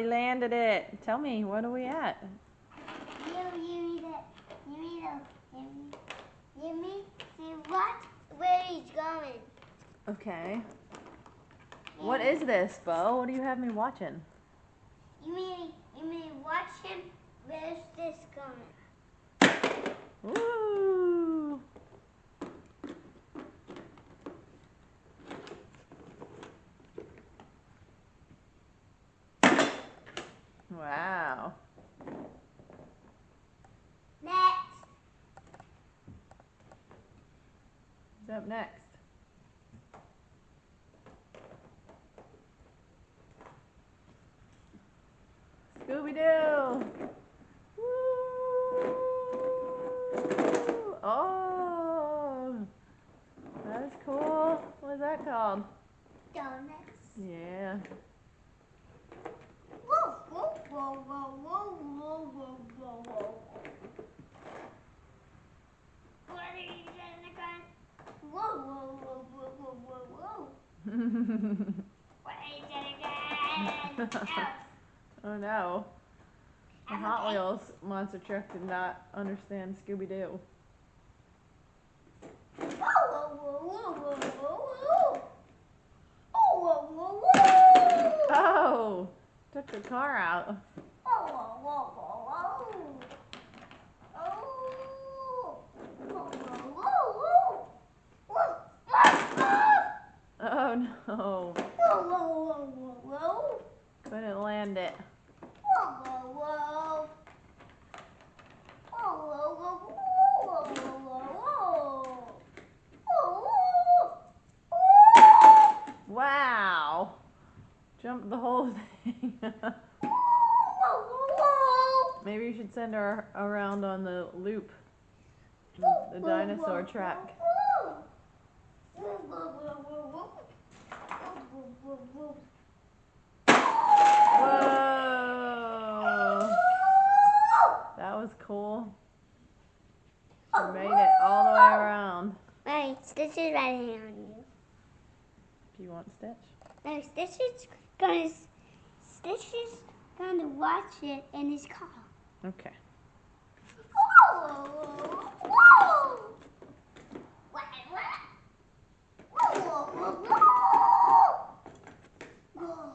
he landed it. Tell me, what are we at? See what? Where he's going. Okay. What is this, Beau? What do you have me watching? You mean watch him? Where's this going? Woo! Wow. Next. What's up next? Scooby-Doo! Woo! Oh! That's cool. What is that called? Donuts. Yeah. Whoa, whoa, whoa, whoa, whoa, whoa, whoa, whoa, whoa. What are you doing again? Whoa, whoa, whoa, whoa, whoa, whoa, whoa. What are you doing again? Oh no. The Hot Wheels monster truck did not understand Scooby-Doo. Whoa, whoa, whoa, whoa, whoa, whoa, whoa. Whoa, whoa, whoa, whoa. Oh! Took the car out. Whoa, whoa, whoa, whoa, whoa. Oh. Whoa, whoa, whoa, whoa. Whoa, whoa, whoa. Oh no. Whoa, whoa, whoa, whoa, whoa. Couldn't land it. Whoa, whoa, whoa. Whoa, whoa, whoa, whoa, whoa, whoa, whoa. Whoa. Wow. Jumped the whole thing. Maybe you should send her around on the loop. The dinosaur track. Whoa! That was cool. You made it all the way around. Right, Stitch is right here on you. Do you want Stitch? No, Stitch is gonna watch it in his car. Okay. Whoa! Whoa! What? Whoa! Whoa! Whoa! Whoa!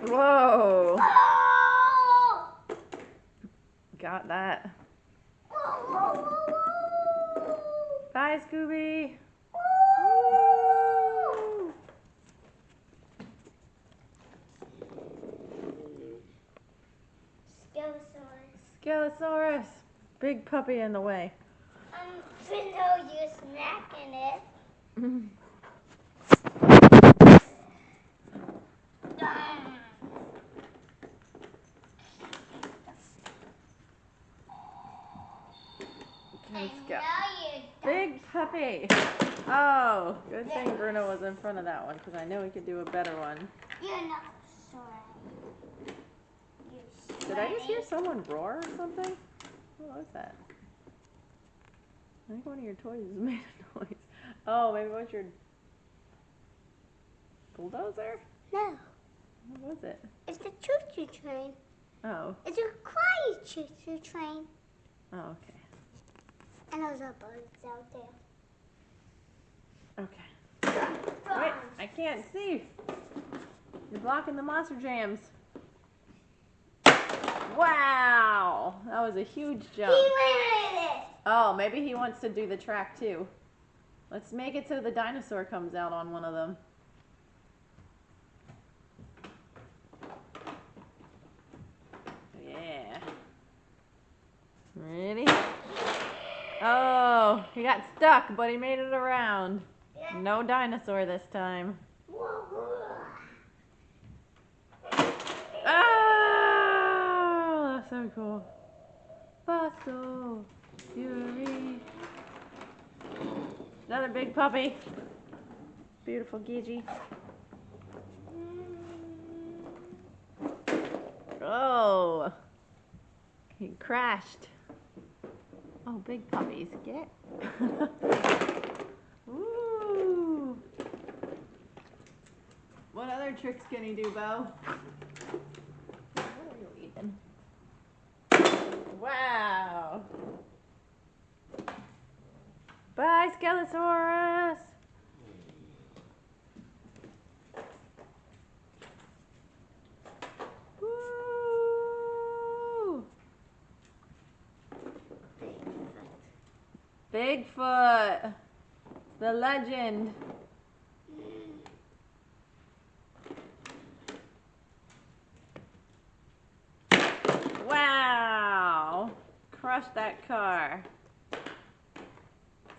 Whoa! Whoa! Got that. Whoa! Whoa! Whoa! Bye, Scooby. Woo! Skelesaurus. Skelesaurus. Big puppy in the way. Even though you're smacking it. Let's go. Big puppy. Oh, good thing Bruno was in front of that one because I know he could do a better one. You're not sorry. Did I just hear someone roar or something? What was that? I think one of your toys made a noise. Oh, maybe it was your bulldozer? No. What was it? It's the choo-choo train. Oh. It's a quiet choo-choo train. Oh, okay. And those are bugs out there. Okay. Wait, I can't see. You're blocking the monster jams. Wow, that was a huge jump. He landed it. Oh, maybe he wants to do the track too. Let's make it so the dinosaur comes out on one of them. Yeah. Ready? Oh, he got stuck, but he made it around. No dinosaur this time. Oh, that's so cool. Fossil Fury. Another big puppy. Beautiful Gigi. Oh, he crashed. Oh, big puppies, get. Ooh. What tricks can he do, Beau? What are you eating? Wow. Bye, Skelesaurus. Woo! Bigfoot. The legend. Wow. Crushed that car.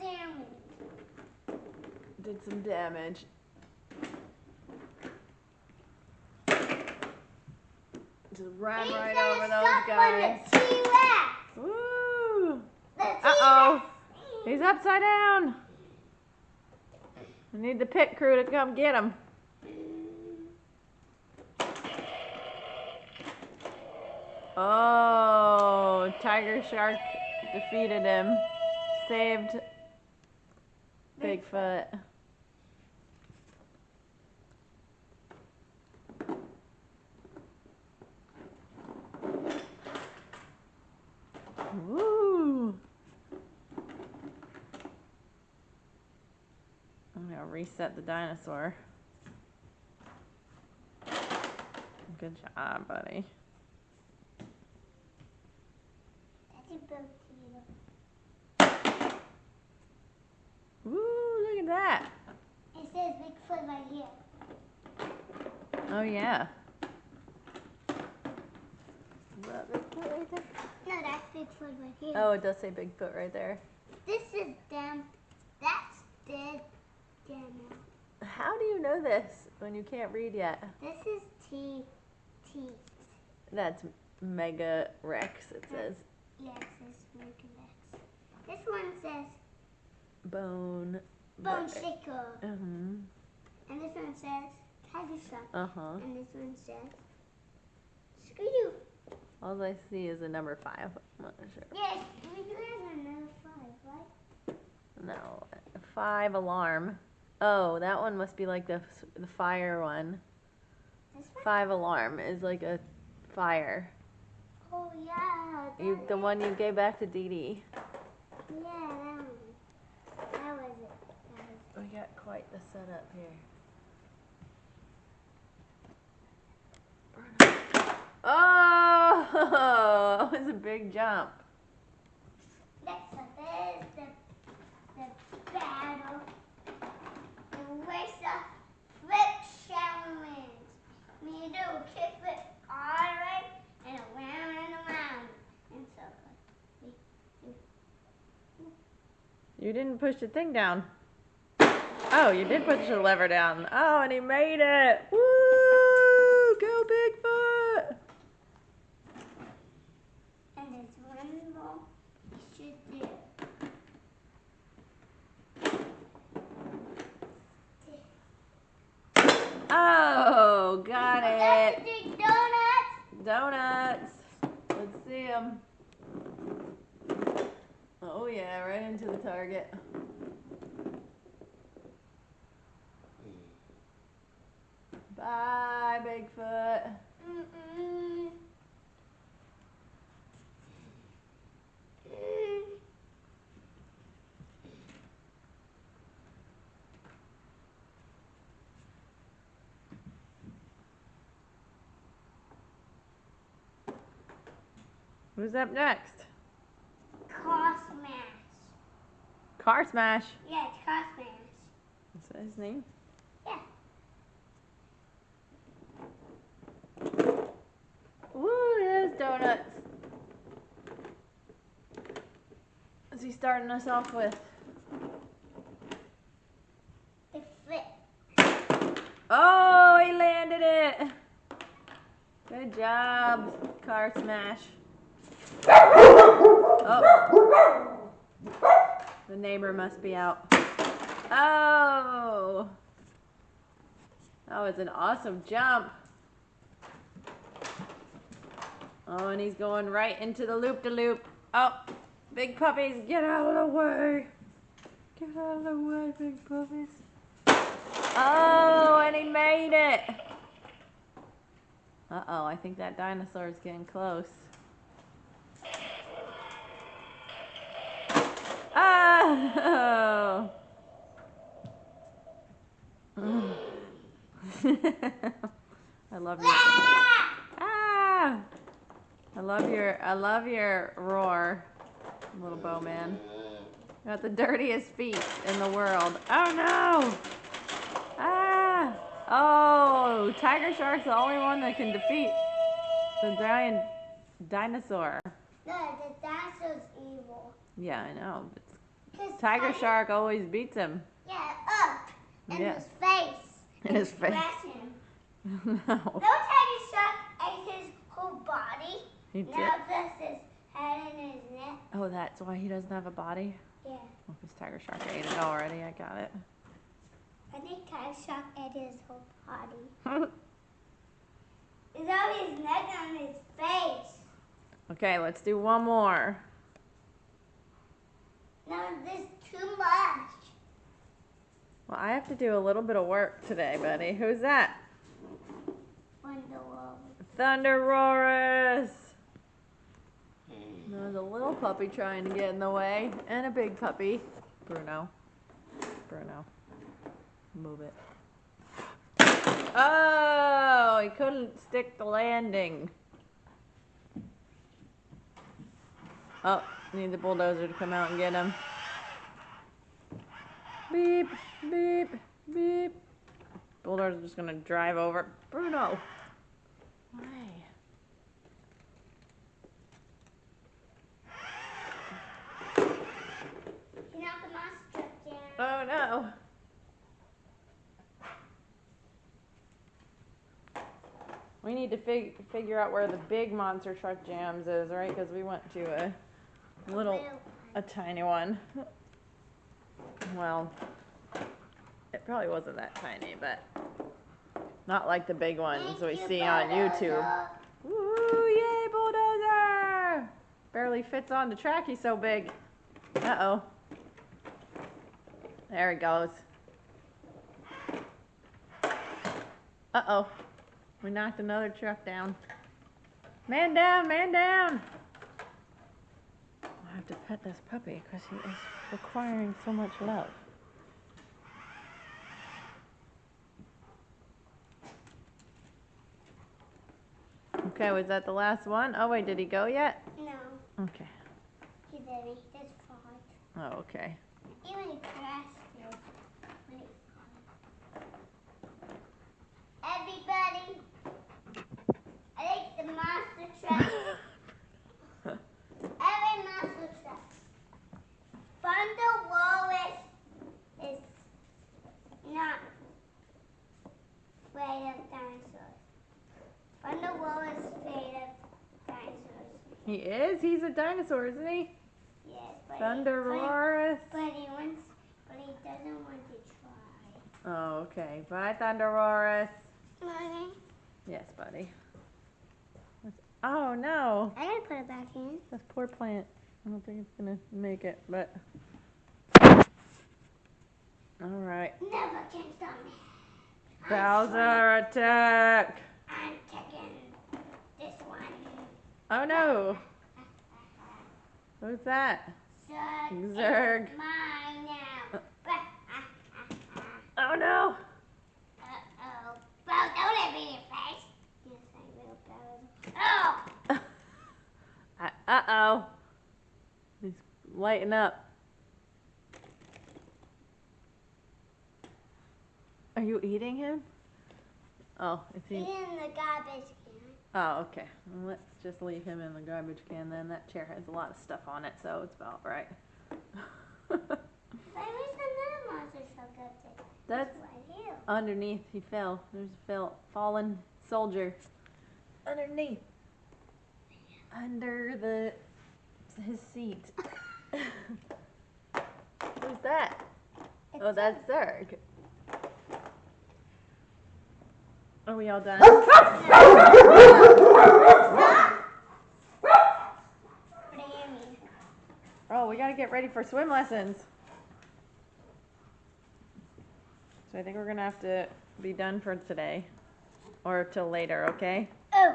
Damn. Did some damage. Just ran right over those guys. The T-Rex. Woo! The T-Rex. Uh-oh. He's upside down. I need the pit crew to come get him. Oh, Tiger Shark defeated him. Saved Bigfoot. Woo! I'm gonna reset the dinosaur. Good job, buddy. That's a boat. Woo, look at that. It says Bigfoot right here. Oh, yeah. Is that Bigfoot right there? No, that's Bigfoot right here. Oh, it does say Bigfoot right there. This is them. That's dead. Demo. How do you know this when you can't read yet? This is T. That's Mega Rex, it says. Yes, it's Megarex. This one says Bone Shaker. Uh-huh. And this one says Tiger Shark. Uh-huh. And this one says Scooby-Doo. All I see is a number 5. I'm not sure. Yes, we do have another 5, right? No, 5 alarm. Oh, that one must be like the fire one. This one? 5 alarm is like a fire. Oh, yeah. The one you gave back to Dee Dee. Yeah, that one. That was it. We got quite the setup here. Oh, that was a big jump. Next up is the battle. The race of flip challenge. Me do a kick flip all the way and around and around. And so You didn't push the thing down. Oh, you did push the lever down. Oh, and he made it. Woo! Go Bigfoot! and there's one more you should do. Oh, got That's it. the donuts. Donuts. Let's see them. Oh yeah, right into the target. Bye, Bigfoot. Mm-mm. Who's up next? Car smash. Car Smash. Yeah, it's car smash. Is that his name? Yeah. Woo, there's donuts. What's he starting us off with? The flip. Oh, he landed it. Good job, Car Smash. Oh, the neighbor must be out. Oh, that was an awesome jump. Oh, and he's going right into the loop-de-loop. Oh, big puppies, get out of the way. Get out of the way, big puppies. Oh, and he made it. Uh-oh, I think that dinosaur is getting close. Oh! I love your ah! I love your roar, little Bowman. You got the dirtiest feet in the world. Oh no! Ah! Oh, Tiger Shark's the only one that can defeat the giant dinosaur. No, the dinosaur's evil. Yeah, I know. Tiger Shark always beats him. Yeah, up in his face. In his face. Him. No. No, Tiger Shark ate his whole body. He did. Now just his head and his neck. Oh, that's why he doesn't have a body? Yeah. Well, because Tiger Shark ate it already. I got it. I think Tiger Shark ate his whole body. It's on his neck and his face. Okay, let's do one more. No, this is too much. Well, I have to do a little bit of work today, buddy. Who's that? Thunderosaurus. There's a little puppy trying to get in the way, and a big puppy. Bruno. Move it. Oh, he couldn't stick the landing. Oh, need the bulldozer to come out and get him. Beep, beep, beep. Bulldozer's just gonna drive over. Bruno. Why? You knocked the monster down. Oh no. We need to figure out where the big monster truck jams is, right? Because we went to a tiny one. Well, it probably wasn't that tiny, but not like the big ones we see on YouTube. Woo, yay, bulldozer! Barely fits on the track, he's so big. Uh-oh. There he goes. Uh-oh. We knocked another truck down. Man down, man down! I have to pet this puppy because he is requiring so much love. Okay, was that the last one? Oh wait, did he go yet? No. Okay. He didn't. He just fought. Oh, okay. Even he crashed it when he fought. Everybody, I think the monster truck. Every monster truck. Thunderosaurus is not afraid of dinosaurs. Thunderosaurus is afraid of dinosaurs. He is? He's a dinosaur, isn't he? Yes, but Thunderosaurus. But he doesn't want to try. Oh, okay. Bye, Thunderosaurus. Mommy? Yes, buddy. Oh, no. I gotta put it back in. This poor plant. I don't think it's going to make it, but... All right. Never can stop me. Bowser attack! I'm taking this one. Oh, no. Who's that? Zerg. It's mine now. Oh, no. Uh-oh. Beau, don't let me in your face. Yes, I will, Beau. Oh! Uh-oh. He's lighting up. Are you eating him? Oh, is he? He's in the garbage can. Oh, okay. Well, let's just leave him in the garbage can then. That chair has a lot of stuff on it, so it's about right. Where's another monster truck up there? That's right here. underneath. He fell. There's a fallen soldier. Underneath. Under his seat. Who's that? Oh, that's Zerg. Are we all done? Oh, we gotta get ready for swim lessons. So I think we're gonna have to be done for today. Or till later, okay? Oh.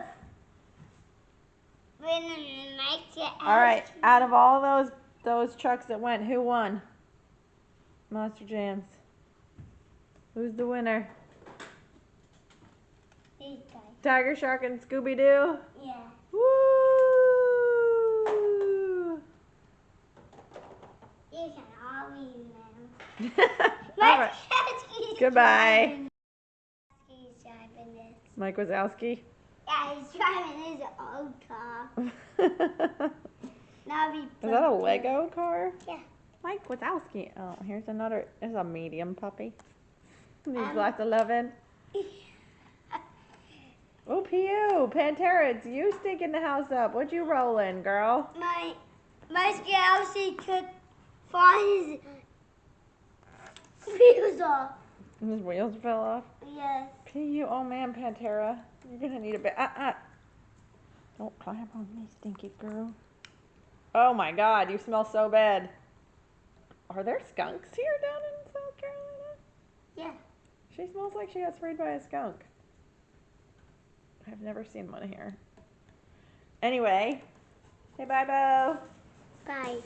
All right, out of all those trucks that went, who won? Monster Jams. Who's the winner? These guys. Tiger Shark and Scooby-Doo? Yeah. Woo! You can all read them. All right. Goodbye. He's driving this. Mike Wazowski. Yeah, he's driving his old car. Now we Is that a put Lego car? Yeah. Mike Wazowski. Oh, here's another. It's a medium puppy. Needs lots of loving. Oh, Pew. Pantera, it's you stinking the house up. What you rolling, girl? My Skelesaurus could find his wheels off. His wheels fell off. Yes. Pew. Oh, man, Pantera. You're going to need a bit. Don't climb on me, stinky girl. Oh, my God. You smell so bad. Are there skunks here down in South Carolina? Yeah. She smells like she got sprayed by a skunk. I've never seen one here. Anyway, say bye, Beau. Bye.